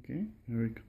Okay, here we go.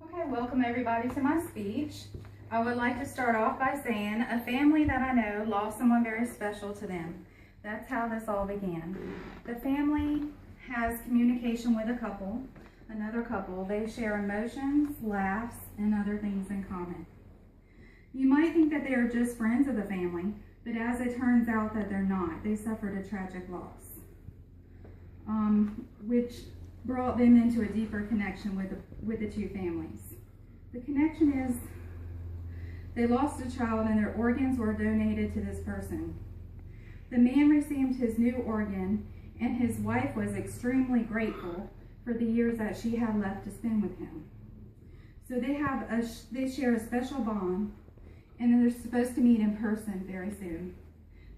Okay, welcome everybody to my speech. I would like to start off by saying a family that I know lost someone very special to them. That's how this all began. The family has communication with another couple. They share emotions, laughs, and other things in common. You might think that they are just friends of the family, but as it turns out that they're not. They suffered a tragic loss, which brought them into a deeper connection with the two families. The connection is they lost a child and their organs were donated to this person. The man received his new organ and his wife was extremely grateful for the years that she had left to spend with him. So they share a special bond, and they're supposed to meet in person very soon.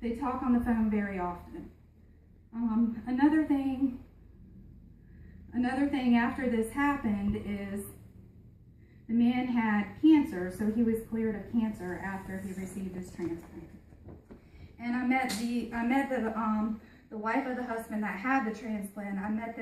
They talk on the phone very often. Another thing after this happened is the man had cancer, so he was cleared of cancer after he received his transplant. And I met the wife of the husband that had the transplant. I met her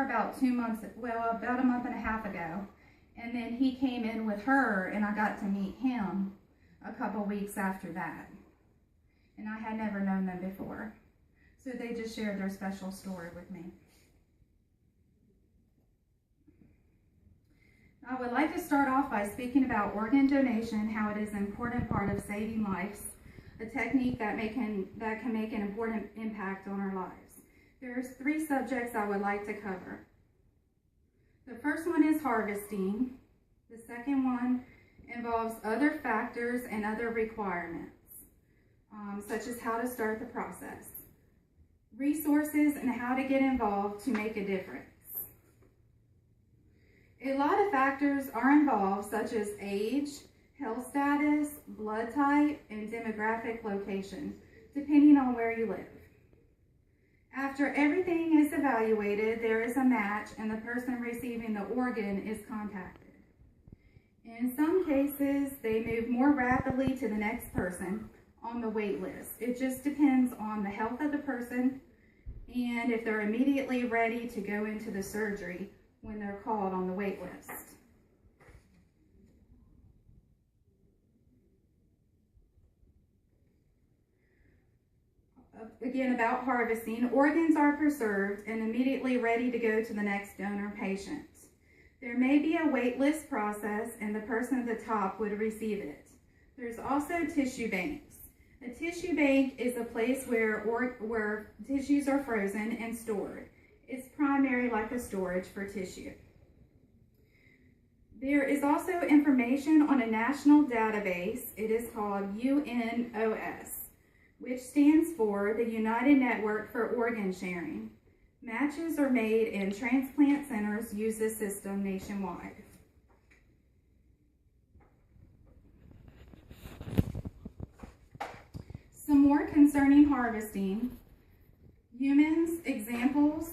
about about a month and a half ago. And then he came in with her and I got to meet him a couple weeks after that. And I had never known them before. So they just shared their special story with me. I would like to start off by speaking about organ donation, how it is an important part of saving lives, a technique that can make an important impact on our lives. There's 3 subjects I would like to cover. The first one is harvesting. The second one involves other factors and other requirements, such as how to start the process, resources, and how to get involved to make a difference. A lot of factors are involved, such as age, health status, blood type, and demographic location, depending on where you live. After everything is evaluated, there is a match and the person receiving the organ is contacted. In some cases, they move more rapidly to the next person on the wait list. It just depends on the health of the person and if they're immediately ready to go into the surgery when they're called on the wait list. Again, about harvesting, organs are preserved and immediately ready to go to the next donor patient. There may be a wait list process and the person at the top would receive it. There's also tissue banks. A tissue bank is a place where tissues are frozen and stored. It's primarily like a storage for tissue. There is also information on a national database. It is called UNOS, which stands for the United Network for Organ Sharing. Matches are made and transplant centers use this system nationwide. Some more concerning harvesting. Humans, examples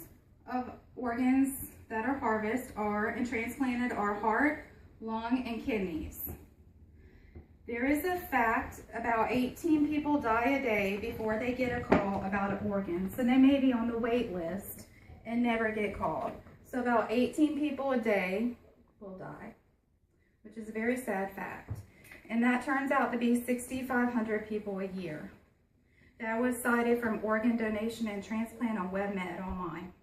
of organs that are harvested and transplanted are heart, lung, and kidneys. There is a fact about 18 people die a day before they get a call about an organ. So they may be on the wait list and never get called. So about 18 people a day will die, which is a very sad fact. And that turns out to be 6,500 people a year. That was cited from Organ Donation and Transplant on WebMed online.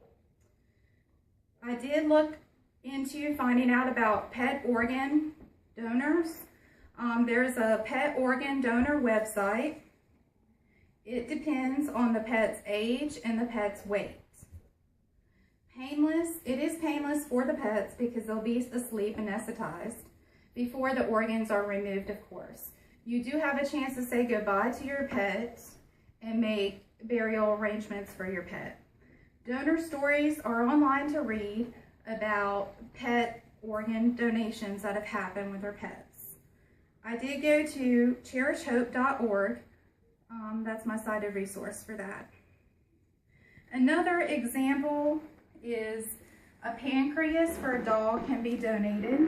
I did look into finding out about pet organ donors. There's a pet organ donor website. It depends on the pet's age and the pet's weight. Painless, it is painless for the pets because they'll be asleep anesthetized before the organs are removed, of course. You do have a chance to say goodbye to your pet and make burial arrangements for your pet. Donor stories are online to read about pet organ donations that have happened with their pets. I did go to cherishhope.org. That's my cited resource for that. Another example is a pancreas for a dog can be donated.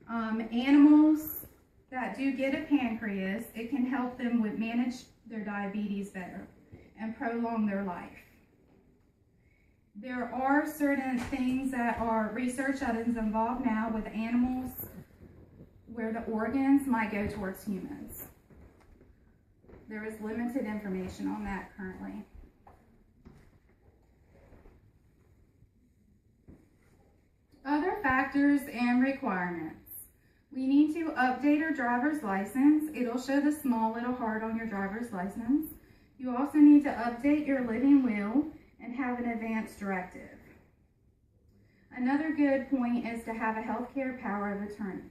Animals that do get a pancreas, it can help them with manage their diabetes better and prolong their life. There are certain things that are research that is involved now with animals where the organs might go towards humans. There is limited information on that currently. Other factors and requirements. We need to update our driver's license. It'll show the small little heart on your driver's license. You also need to update your living will and have an advance directive. Another good point is to have a healthcare power of attorney.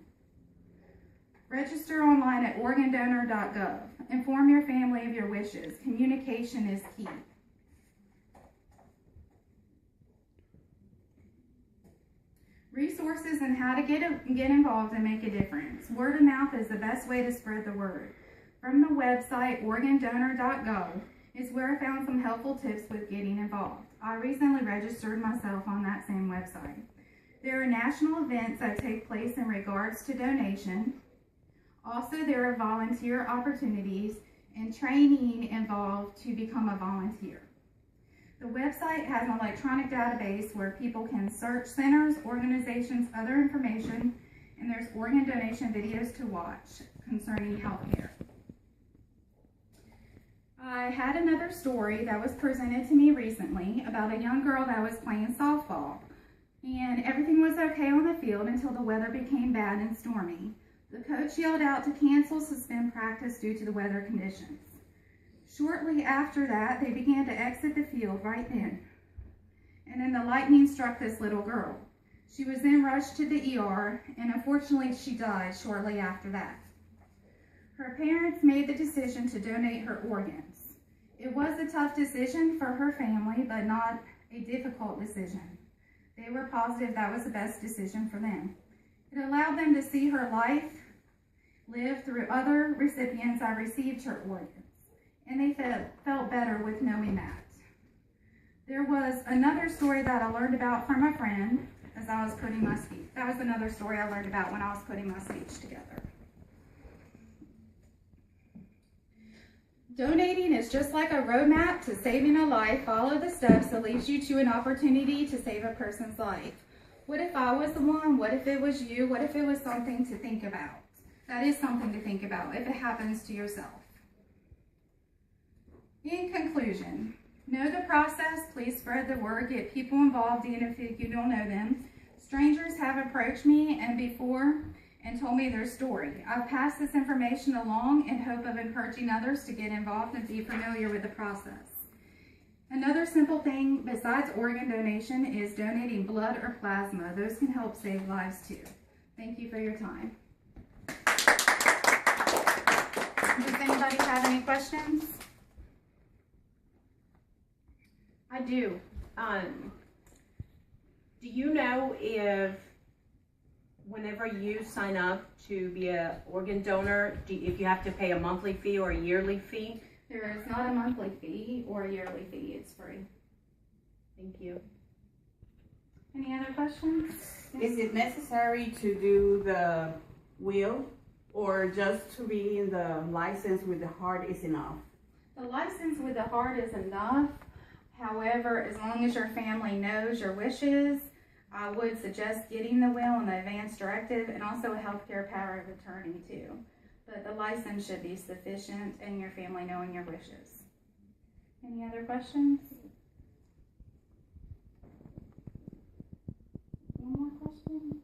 Register online at organdonor.gov. Inform your family of your wishes. Communication is key. Resources and how to get involved and make a difference. Word of mouth is the best way to spread the word. From the website organdonor.gov is where I found some helpful tips with getting involved. I recently registered myself on that same website. There are national events that take place in regards to donation. Also, there are volunteer opportunities and training involved to become a volunteer. The website has an electronic database where people can search centers, organizations, other information, and there's organ donation videos to watch concerning healthcare. I had another story that was presented to me recently about a young girl that was playing softball, and everything was okay on the field until the weather became bad and stormy. The coach yelled out to suspend practice due to the weather conditions. Shortly after that, they began to exit the field right then. And then the lightning struck this little girl. She was then rushed to the ER, and unfortunately she died shortly after that. Her parents made the decision to donate her organs. It was a tough decision for her family, but not a difficult decision. They were positive that was the best decision for them. It allowed them to see her life live through other recipients that received her organs. And they felt better with knowing that. There was another story that I learned about from a friend as I was putting my speech. That was another story I learned about when I was putting my speech together. Donating is just like a roadmap to saving a life. Follow the steps that leads you to an opportunity to save a person's life. What if I was the one? What if it was you? What if it was something to think about? That is something to think about if it happens to yourself. In conclusion, know the process, please spread the word, get people involved even if you don't know them. Strangers have approached me and told me their story. I've passed this information along in hope of encouraging others to get involved and be familiar with the process. Another simple thing besides organ donation is donating blood or plasma. Those can help save lives too. Thank you for your time. Does anybody have any questions? I do. Do you know if whenever you sign up to be an organ donor, if you have to pay a monthly fee or a yearly fee? There is not a monthly fee or a yearly fee. It's free. Thank you. Any other questions? Is it necessary to do the will, or just to be in the license with the heart is enough? The license with the heart is enough. However, as long as your family knows your wishes, I would suggest getting the will and the advance directive and also a healthcare power of attorney too. But the license should be sufficient and your family knowing your wishes. Any other questions? One more question?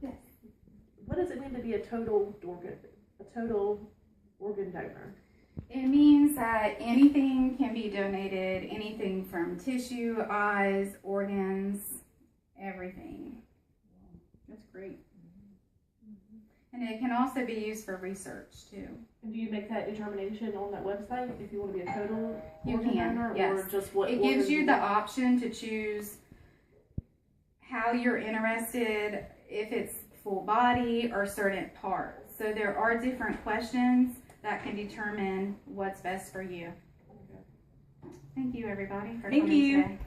Yes. What does it mean to be a total organ donor? It means that anything can be donated, anything from tissue, eyes, organs, everything. That's great. And it can also be used for research too. And do you make that determination on that website if you want to be a total organ donor, yes. or just what? It gives you the option to choose how you're interested, if it's full body or certain parts. So there are different questions that can determine what's best for you. Okay. Thank you, everybody, for Thank coming you. today.